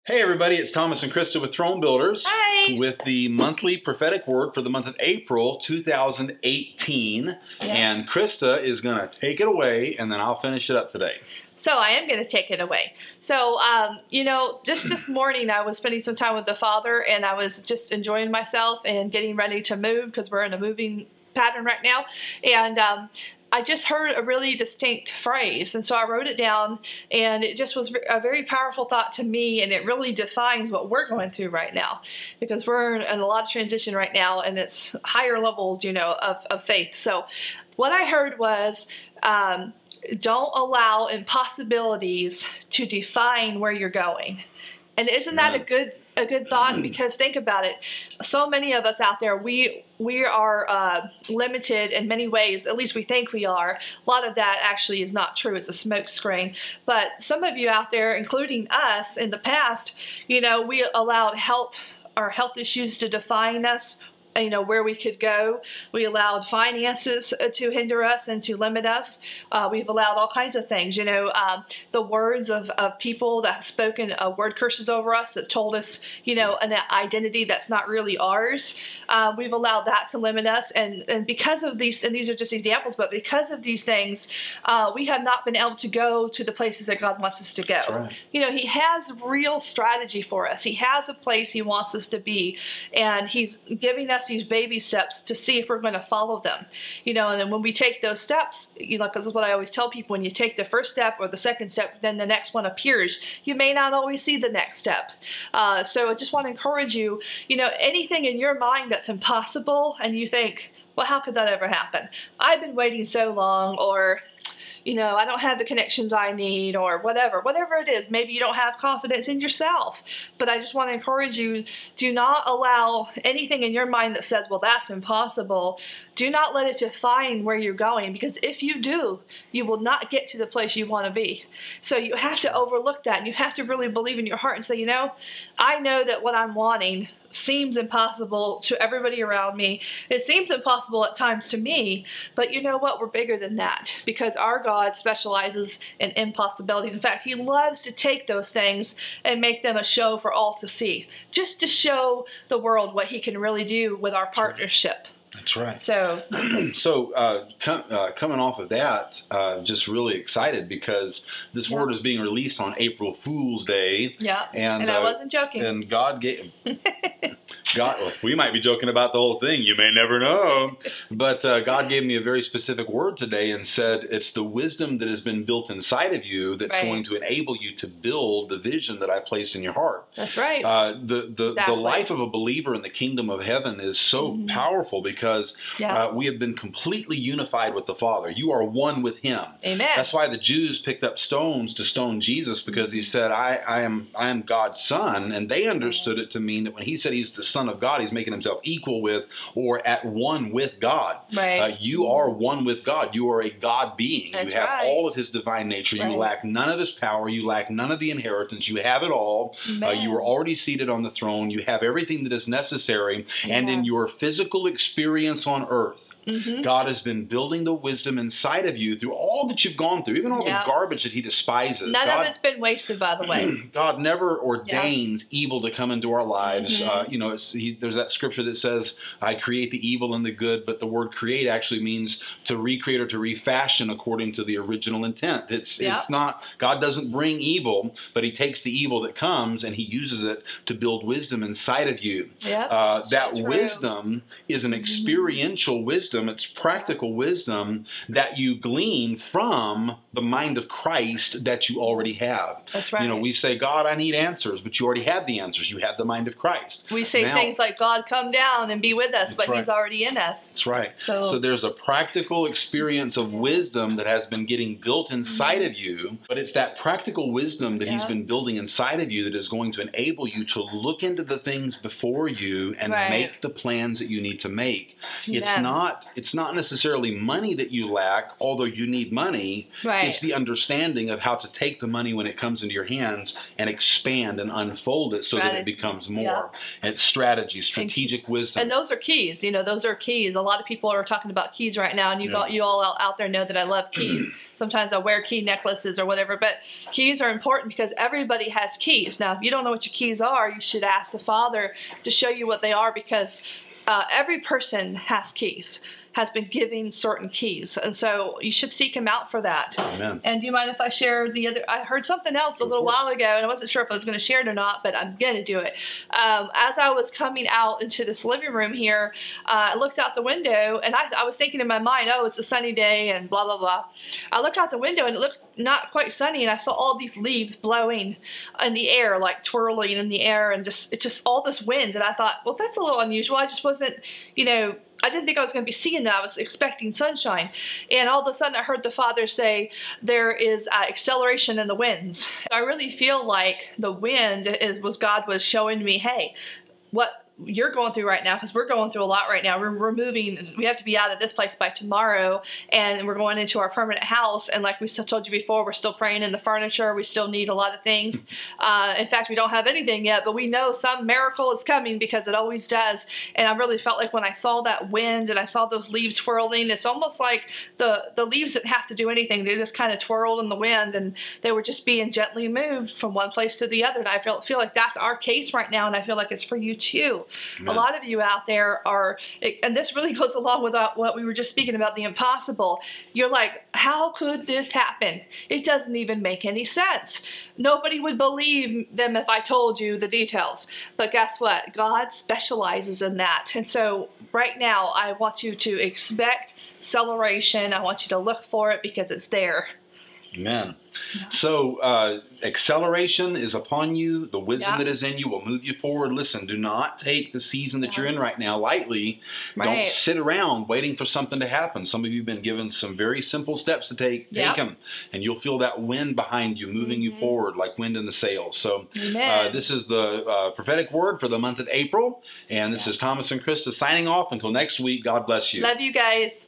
Hey everybody, it's Thomas and Krista with Throne Builders. Hi. With the monthly prophetic word for the month of April 2018. Yeah. And Krista is going to take it away and then I'll finish it up today. So I am going to take it away. So, just this morning I was spending some time with the Father and I was just enjoying myself and getting ready to move because we're in a moving pattern right now. And I just heard a really distinct phrase, and so I wrote it down, and it just was a very powerful thought to me, and it really defines what we're going through right now, because we're in a lot of transition right now, and it's higher levels, of faith. So what I heard was, don't allow impossibilities to define where you're going. And isn't that a good thought? Because think about it. So many of us out there, we are limited in many ways. At least we think we are. A lot of that actually is not true. It's a smoke screen. But some of you out there, including us in the past, we allowed health issues to define us. Where we could go. We allowed finances to hinder us and to limit us. We've allowed all kinds of things. The words of people that have spoken word curses over us that told us, an identity that's not really ours. We've allowed that to limit us. And because of these, and these are just examples, but because of these things, we have not been able to go to the places that God wants us to go. That's right. He has real strategy for us. He has a place He wants us to be. And He's giving us these baby steps to see if we're going to follow them, and then when we take those steps, this is what I always tell people: when you take the first step or the second step, then the next one appears. You may not always see the next step. So I just want to encourage you, anything in your mind that's impossible and you think, well, how could that ever happen? I've been waiting so long, or I don't have the connections I need, or whatever it is. Maybe you don't have confidence in yourself. But I just want to encourage you, do not allow anything in your mind that says, well, that's impossible. Do not let it define where you're going, because if you do, you will not get to the place you want to be. So you have to overlook that, and you have to really believe in your heart and say, I know that what I'm wanting seems impossible to everybody around me. It seems impossible at times to me, but you know what? We're bigger than that, because our God specializes in impossibilities. In fact, He loves to take those things and make them a show for all to see, just to show the world what He can really do with our partnership. That's right. So, coming off of that, just really excited because this word is being released on April Fool's Day. Yeah, and I wasn't joking. And God gave... we might be joking about the whole thing. You may never know. But God gave me a very specific word today and said it's the wisdom that has been built inside of you that's going to enable you to build the vision that I placed in your heart. That's right. The life of a believer in the kingdom of heaven is so powerful because we have been completely unified with the Father. You are one with Him. Amen. That's why the Jews picked up stones to stone Jesus, because He said, I am God's son. And they understood it to mean that when He said He's the Son of God, He's making Himself equal with or at one with God. Right. You are one with God. You are a God being. That's you have right. all of His divine nature. You lack none of His power. You lack none of the inheritance. You have it all. You are already seated on the throne. You have everything that is necessary. And in your physical experience on earth, God has been building the wisdom inside of you through all that you've gone through, even all the garbage that He despises. None of it's been wasted, by the way. God never ordains evil to come into our lives. There's that scripture that says, I create the evil and the good, but the word create actually means to recreate or to refashion according to the original intent. It's not, God doesn't bring evil, but He takes the evil that comes and He uses it to build wisdom inside of you. That wisdom is an experiential wisdom. It's practical wisdom that you glean from the mind of Christ that you already have. That's right. We say, God, I need answers, but you already have the answers. You have the mind of Christ. We say things like, God, come down and be with us, but He's already in us. That's right. So there's a practical experience of wisdom that has been getting built inside of you, but it's that practical wisdom that He's been building inside of you that is going to enable you to look into the things before you and make the plans that you need to make. week. Amen. It's not necessarily money that you lack, although you need money. Right. It's the understanding of how to take the money when it comes into your hands and expand and unfold it so that it becomes more. And it's strategy, strategic wisdom. And those are keys. You know, those are keys. A lot of people are talking about keys right now, and you all out there know that I love keys. Sometimes I wear key necklaces or whatever, but keys are important because everybody has keys. Now, if you don't know what your keys are, you should ask the Father to show you what they are, because every person has keys, has been given certain keys. And so you should seek him out for that. Amen. And do you mind if I share the other? I heard something else a little while ago, and I wasn't sure if I was going to share it or not, but I'm going to do it. As I was coming out into this living room here, I looked out the window, and I was thinking in my mind, oh, it's a sunny day and blah, blah, blah. I looked out the window, and it looked not quite sunny, and I saw all these leaves blowing in the air, like twirling in the air, and it's just all this wind. And I thought, well, that's a little unusual. I just wasn't, I didn't think I was going to be seeing that. I was expecting sunshine. And all of a sudden I heard the Father say, there is acceleration in the winds. I really feel like the wind God was showing me, hey, what you're going through right now, because we're going through a lot right now. We're moving. We have to be out of this place by tomorrow, and we're going into our permanent house. And like we still told you before, we're still praying in the furniture. We still need a lot of things. In fact, we don't have anything yet, but we know some miracle is coming, because it always does. And I really felt like when I saw that wind and I saw those leaves twirling, it's almost like the leaves didn't have to do anything. They just kind of twirled in the wind, and they were just being gently moved from one place to the other. And I feel like that's our case right now, and I feel like it's for you too. Amen. A lot of you out there are, and this really goes along with what we were just speaking about, the impossible. You're like, how could this happen? It doesn't even make any sense. Nobody would believe them if I told you the details. But guess what? God specializes in that. And so right now, I want you to expect acceleration. I want you to look for it, because it's there. Amen. So acceleration is upon you. The wisdom that is in you will move you forward. Listen, do not take the season that you're in right now lightly. Right. Don't sit around waiting for something to happen. Some of you have been given some very simple steps to take. Take them, and you'll feel that wind behind you moving you forward like wind in the sails. So this is the prophetic word for the month of April. And this is Thomas and Krista signing off. Until next week, God bless you. Love you guys.